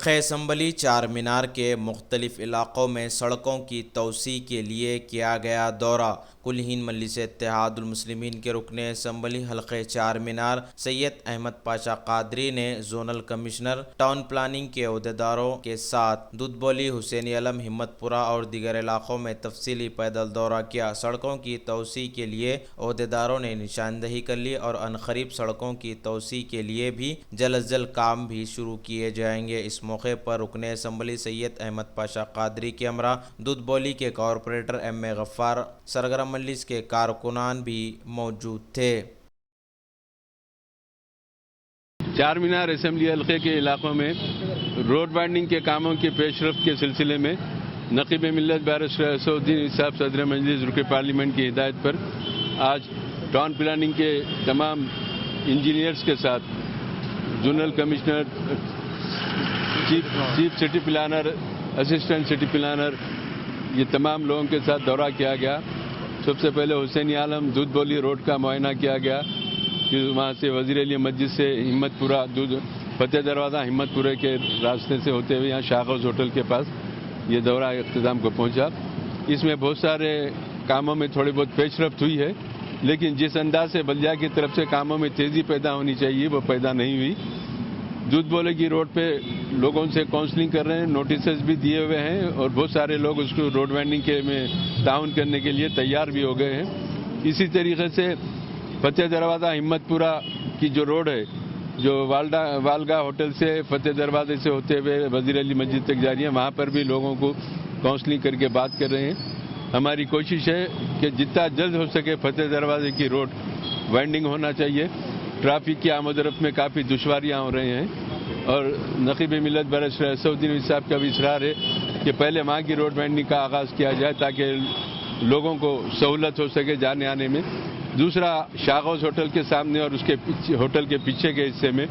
حلقہ اسمبلی چار مینار کے مختلف علاقوں میں سڑکوں کی توسیع کے لیے کیا گیا دورہ۔ کل ہند مجلس اتحاد المسلمین کے رکن اسمبلی حلقہ چار مینار سید احمد پاشا قادری نے زونل کمشنر ٹاؤن پلاننگ کے عہدیداروں کے ساتھ دودھ بولی، حسین علم، ہمت پورہ اور دیگر علاقوں میں تفصیلی پیدل دورہ کیا۔ سڑکوں کی توسیع کے لیے عہدیداروں نے نشاندہی کر لی اور عنقریب سڑکوں کی توسیع کے لیے بھی جلد از جلد کام بھی شروع کیے جائیں گے۔ اس موقع پر رکن اسمبلی سید احمد پاشا قادری کے ہمراہ دودھ بولی کے کارپوریٹر ایم اے غفار، سرگرم مجلس کے کارکنان بھی موجود تھے۔ چار مینار اسمبلی حلقے کے علاقوں میں روڈ وائنڈنگ کے کاموں کی پیش رفت کے سلسلے میں نقیب ملت بیرسٹر اسد الدین صاحب صدر مجلس رکن پارلیمنٹ کی ہدایت پر آج ٹاؤن پلاننگ کے تمام انجینئرز کے ساتھ zonal commissioner, chief city planner, assistant city planner, یہ تمام لوگوں کے ساتھ دورہ کیا گیا۔ سب سے پہلے حسین عالم دودھ بولی روڈ کا معائنہ کیا گیا، پھر وہاں سے وزیر اعلی مسجد سے ہمت پورہ فتح دروازہ ہمت پورے کے راستے سے ہوتے ہوئے یہاں شاہ غوث ہوٹل کے پاس یہ دورہ اختتام کو پہنچا۔ اس میں بہت سارے کاموں میں تھوڑی بہت پیش رفت ہوئی ہے، لیکن جس انداز سے بلدیہ کی طرف سے کاموں میں تیزی پیدا ہونی چاہیے وہ پیدا نہیں ہوئی۔ دودھ بولے کی روڈ پہ لوگوں سے کاؤنسلنگ کر رہے ہیں، نوٹسز بھی دیے ہوئے ہیں اور بہت سارے لوگ اس کو روڈ وائنڈنگ کے میں تعاون کرنے کے لیے تیار بھی ہو گئے ہیں۔ اسی طریقے سے فتح دروازہ ہمت پورہ کی جو روڈ ہے، جو والگا ہوٹل سے فتح دروازے سے ہوتے ہوئے وزیر علی مسجد تک جا رہی ہے، وہاں پر بھی لوگوں کو کاؤنسلنگ کر کے بات کر رہے ہیں۔ ہماری کوشش ہے کہ جتنا جلد ہو سکے فتح دروازے کی روڈ وائنڈنگ ہونا چاہیے۔ ٹریفک کی آمد و رفت میں کافی دشواریاں ہو رہی ہیں اور نقیب ملت بیرسٹر اسد الدین صاحب کا بھی اصرار ہے کہ پہلے وہاں کی روڈ وائنڈنگ کا آغاز کیا جائے تاکہ لوگوں کو سہولت ہو سکے جانے آنے میں۔ دوسرا، شاہ غوث ہوٹل کے سامنے اور اس کے ہوٹل کے پیچھے کے حصے میں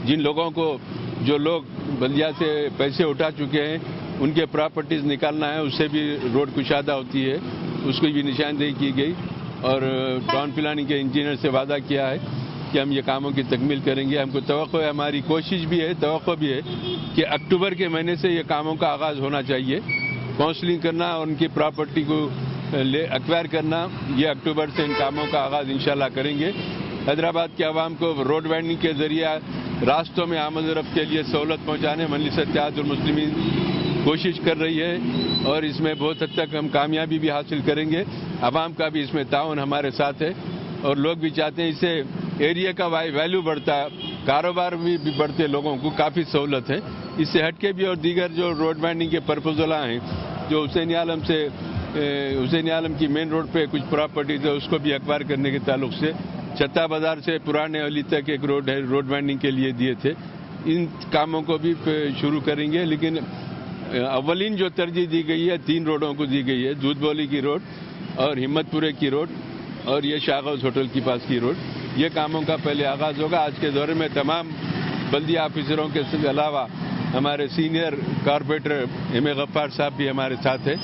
جن لوگوں کو، جو لوگ بلدیہ سے پیسے اٹھا چکے ہیں، ان کے پراپرٹیز نکالنا ہے، اس سے بھی روڈ کشادہ ہوتی ہے، اس کو بھی نشاندہی کی گئی اور ٹاؤن پلاننگ کے انجینئر سے وعدہ کیا ہے کہ ہم یہ کاموں کی تکمیل کریں گے۔ ہم کو توقع ہے، ہماری کوشش بھی ہے، توقع بھی ہے کہ اکتوبر کے مہینے سے یہ کاموں کا آغاز ہونا چاہیے۔ کاؤنسلنگ کرنا اور ان کی پراپرٹی کو ایکوائر کرنا، یہ اکتوبر سے ان کاموں کا آغاز انشاءاللہ کریں گے۔ حیدرآباد کے عوام کو روڈ وائنڈنگ کے ذریعہ راستوں میں آمد و رفت کے لیے سہولت پہنچانے مجلس اتحاد المسلمین کوشش کر رہی ہے اور اس میں بہت حد تک ہم کامیابی بھی حاصل کریں گے۔ عوام کا بھی اس میں تعاون ہمارے ساتھ ہے اور لوگ بھی چاہتے ہیں، اس سے ایریا کا ویلیو بڑھتا ہے، کاروبار بھی بڑھتے، لوگوں کو کافی سہولت ہے۔ اس سے ہٹ کے بھی اور دیگر جو روڈ وائنڈنگ کے پرپوزل ہیں، جو حسین عالم کی مین روڈ پہ کچھ پراپرٹیز ہے، اس کو بھی ایکوائر کرنے کے تعلق سے چھتا بازار سے پرانے علی تک ایک روڈ ہے، روڈ وائنڈنگ کے لیے دیے تھے، ان کاموں کو بھی شروع کریں گے۔ لیکن اولین جو ترجیح دی گئی ہے 3 روڈوں کو دی گئی ہے، دودھ بولی کی روڈ اور ہمت پورے کی روڈ اور یہ شاہ غوث ہوٹل کے پاس کی روڈ، یہ کاموں کا پہلے آغاز ہوگا۔ آج کے دورے میں تمام بلدیہ آفیسروں کے علاوہ ہمارے سینئر کارپوریٹر ایم اے غفار صاحب بھی ہمارے ساتھ ہیں۔